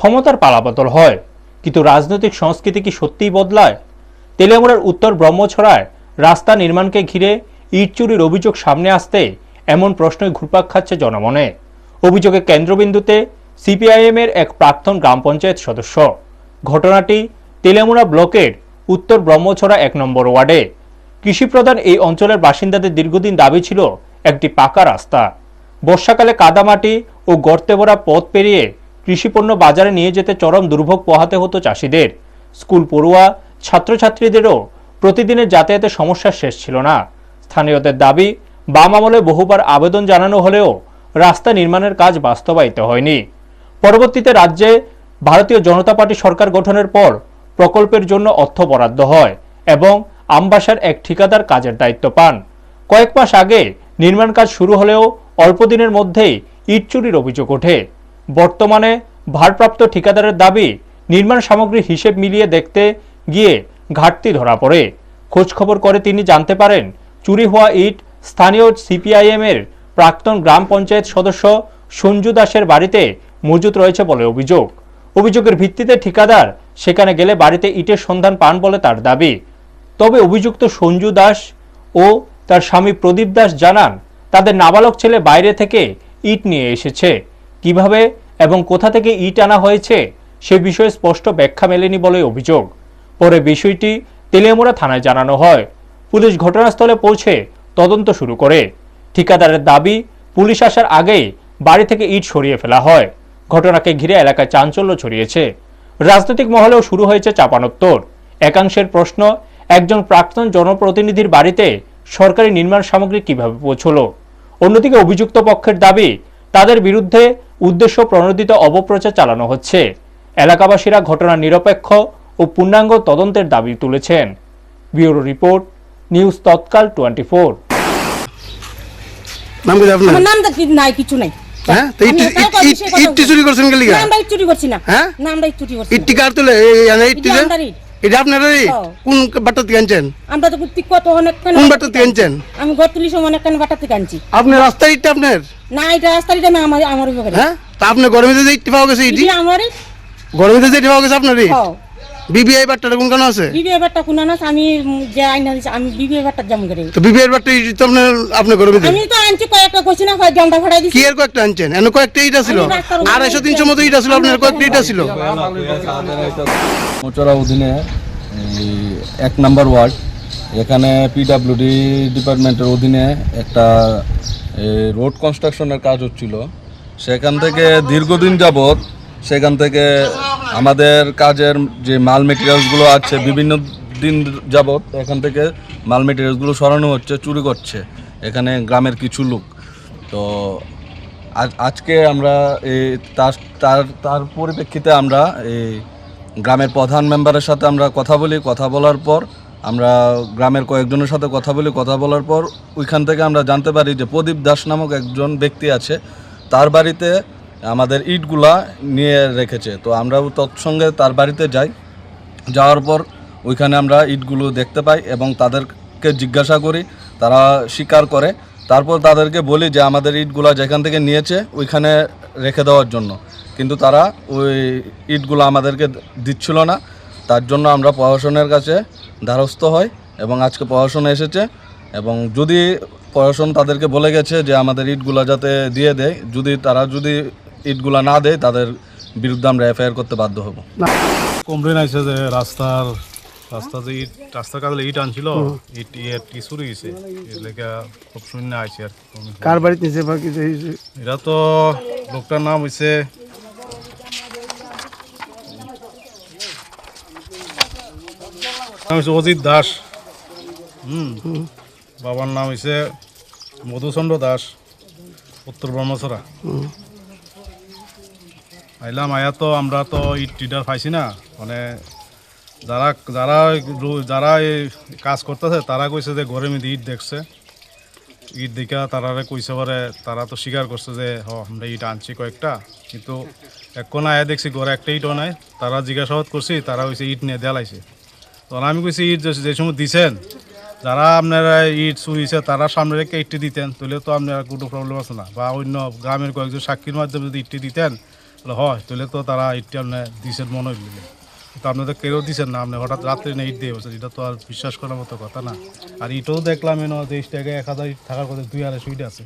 ক্ষমতার পালাবদল হয়, কিন্তু রাজনৈতিক সংস্কৃতি কি সত্যিই বদলায়? তেলিয়ামুড়ার উত্তর ব্রহ্মছড়ায় রাস্তা নির্মাণকে ঘিরে ইট চুরির অভিযোগ সামনে আসতে এমন প্রশ্নই ঘুরপাক খাচ্ছে জনমনে। অভিযোগের কেন্দ্রবিন্দুতে সিপিআইএম এর এক প্রাক্তন গ্রাম পঞ্চায়েত সদস্য। ঘটনাটি তেলিয়ামুড়া ব্লকের উত্তর ব্রহ্মছড়া 1 নম্বর ওয়ার্ডে। কৃষিপ্রধান এই অঞ্চলের বাসিন্দাদের দীর্ঘদিন দাবি ছিল একটি পাকা রাস্তা। বর্ষাকালে কাদামাটি ও গর্তে ভরা পথ পেরিয়ে কৃষিপণ্য বাজারে নিয়ে যেতে চরম দুর্ভোগ পোহাতে হতো চাষিদের। স্কুল পড়ুয়া ছাত্রছাত্রীদেরও প্রতিদিনের যাতায়াতের সমস্যা শেষ ছিল না। স্থানীয়দের দাবি, বাম আমলে বহুবার আবেদন জানানো হলেও রাস্তা নির্মাণের কাজ বাস্তবায়িত হয়নি। পরবর্তীতে রাজ্যে ভারতীয় জনতা পার্টি সরকার গঠনের পর প্রকল্পের জন্য অর্থ বরাদ্দ হয় এবং আমবাসার এক ঠিকাদার কাজের দায়িত্ব পান। কয়েক মাস আগে নির্মাণ কাজ শুরু হলেও অল্প দিনের মধ্যেই ইট চুরির অভিযোগ ওঠে। বর্তমানে ভারপ্রাপ্ত ঠিকাদারের দাবি, নির্মাণ সামগ্রীর হিসেব মিলিয়ে দেখতে গিয়ে ঘাটতি ধরা পড়ে। খোঁজখবর করে তিনি জানতে পারেন চুরি হওয়া ইট স্থানীয় সিপিআইএম এর প্রাক্তন গ্রাম পঞ্চায়েত সদস্য সঞ্জু দাসের বাড়িতে মজুত রয়েছে বলে অভিযোগ। অভিযোগের ভিত্তিতে ঠিকাদার সেখানে গেলে বাড়িতে ইটের সন্ধান পান বলে তার দাবি। তবে অভিযুক্ত সঞ্জু দাস ও তার স্বামী প্রদীপ দাস জানান, তাদের নাবালক ছেলে বাইরে থেকে ইট নিয়ে এসেছে। কিভাবে এবং কোথা থেকে ইট আনা হয়েছে সে বিষয়ে স্পষ্ট ব্যাখ্যা মেলেনি বলে অভিযোগ। পরে বিষয়টি তেলিয়ামুড়া থানায় জানানো হয়। পুলিশ ঘটনাস্থলে পৌঁছে তদন্ত শুরু করে। ঠিকাদারের দাবি, পুলিশ আসার আগেই বাড়ি থেকে ইট সরিয়ে ফেলা হয়। ঘটনাকে ঘিরে এলাকায় চাঞ্চল্য ছড়িয়েছে। রাজনৈতিক মহলেও শুরু হয়েছে চাপানোত্তর। একাংশের প্রশ্ন, একজন প্রাক্তন জনপ্রতিনিধির বাড়িতে সরকারি নির্মাণ সামগ্রী কিভাবে পৌঁছল? অন্যদিকে অভিযুক্ত পক্ষের দাবি, তাদের বিরুদ্ধে উদ্দেশ্য প্রণোদিত অপপ্রচার চালানো হচ্ছে। এলাকাবাসীরা ঘটনার নিরপেক্ষ ও পূর্ণাঙ্গ তদন্তের দাবি তুলেছেন। ব্যুরো রিপোর্ট, নিউজ তৎকাল 24। নাম কি আপনার? আমার নাম নাই, কিছু নাই। হ্যাঁ, তো ইট চুরি করছেন কি লাগা? না, আমরা ইট চুরি করছি না। হ্যাঁ, না, আমরা ইট চুরি করছি ইট কার তুলে ইট তুলে এটা আপনারই? কোন বাটা থেকে আনছেন? আমরা তো প্রত্যেক কত অনেক কোন বাটা থেকে আনছেন? আমি ঘর তুলি সময় অনেক কানে বাটা থেকে আনছি। আপনার রাস্তার ইটটা আপনার? না, এটা রাস্তার ইটা না, আমার ঘরে। হ্যাঁ, তা আপনি গরমে যে ইট পাওয়া গেছে, ইট আমারই গরমে যে ইট পাওয়া গেছে আপনারই? হ্যাঁ। বিবিআই বাট্টাটা কোন কোন আছে? বিবিআই বাট্টা কোন না, আমি যে আইনা দিছি, আমি বিবিআই বাট্টা জাম করে। তো বিবিআই বাট্টা ইট তো আপনি গরমে আমি তো আনছি কয়েকটা, কইছি না কয়েক জামটা ফাড়াই দিছি। কি এর কয়েকটা আনছেন? এনে কয়েকটা ইট ছিল, 250-300 মতো ইট ছিল, আপনার কয়েকটা ইট ছিল। মোচরা অধীনে 1 নম্বর ওয়ার্ড, এখানে পিডব্লিউডি ডিপার্টমেন্টের অধীনে একটা রোড কনস্ট্রাকশনের কাজ হচ্ছিল। সেখান থেকে দীর্ঘদিন যাবৎ সেখান থেকে আমাদের কাজের যে মাল মেটেরিয়ালসগুলো আছে, বিভিন্ন দিন যাবৎ এখান থেকে মাল মেটেরিয়ালসগুলো সরানো হচ্ছে, চুরি করছে এখানে গ্রামের কিছু লোক। তো আজকে আমরা তার পরিপ্রেক্ষিতে আমরা এই গ্রামের প্রধান মেম্বারের সাথে আমরা কথা বলি। কথা বলার পর আমরা গ্রামের কয়েকজনের সাথে কথা বলার পর ওইখান থেকে আমরা জানতে পারি যে প্রদীপ দাস নামক একজন ব্যক্তি আছে, তার বাড়িতে আমাদের ইটগুলা নিয়ে রেখেছে। তো আমরা তৎসঙ্গে তার বাড়িতে যাই। যাওয়ার পর ওইখানে আমরা ইটগুলো দেখতে পাই এবং তাদেরকে জিজ্ঞাসা করি, তারা স্বীকার করে। তারপর তাদেরকে বলি যে আমাদের ইটগুলা যেখান থেকে নিয়েছে ওইখানে রেখে দেওয়ার জন্য, কিন্তু তারা ওই ইটগুলো আমাদেরকে দিচ্ছিল না। তার জন্য আমরা প্রশাসনের কাছে দ্বারস্থ হই এবং আজকে প্রশাসন এসেছে এবং যদি প্রশাসন তাদেরকে বলে গেছে যে আমাদের ইটগুলা যাতে দিয়ে দেয়, তারা যদি ইটগুলা না দেয় তাদের বিরুদ্ধে আমরা এফআইআর করতে বাধ্য হব। কমপ্লেন আছে যে রাস্তার কাজে ইট আনছিল, ইট চুরি গেছে, এর লেগে খুব শূন্য আছে। আর কার বাড়িতে নিছে বা কি? এটা তো লোকটার নাম হয়েছে অজিত দাস। বাবার নাম হয়েছে মধুচন্দ্র দাস, উত্তর ব্রহ্মছড়া। আইলাম, আয়া তো আমরা তো ইট টিডার পাইছি না, মানে যারা যারা যারা এই কাজ করতেছে তারা কইছে যে ঘরে মধ্যে ইট দেখছে। ইট দেখা তারা কইছে পরে তারা তো স্বীকার করছে যে আমরা ইট আনছি কয়েকটা, কিন্তু এখন আয়া দেখছি ঘরে একটা ইটও নাই। তারা জিজ্ঞাসাবাদ করছি, তারা হয়েছে ইট নিয়ে দেলাইছে। তখন আমি কইছি ইট যে সময় দিছেন, যারা আপনারা ইট চুরিছে তারা সামনে রেখে ইটটি দিতেন, তাহলে তো আপনারা কোনো প্রবলেম আছে না, বা অন্য গ্রামের কয়েকজন সাক্ষীর মাধ্যমে যদি ইটটি দিতেন বলে হয় তাহলে তো তারা ইটটা আপনি দিচ্ছেন মনে হইলে তো আপনি তো কেউ দিচ্ছেন না আপনি হঠাৎ রাত্রে না ইট দিয়ে বলছেন এটা তো আর বিশ্বাস করার মতো কথা না আর ইটও দেখলাম যে এই জায়গায় 1000 ইট থাকার কথা 2-250 ইট আছে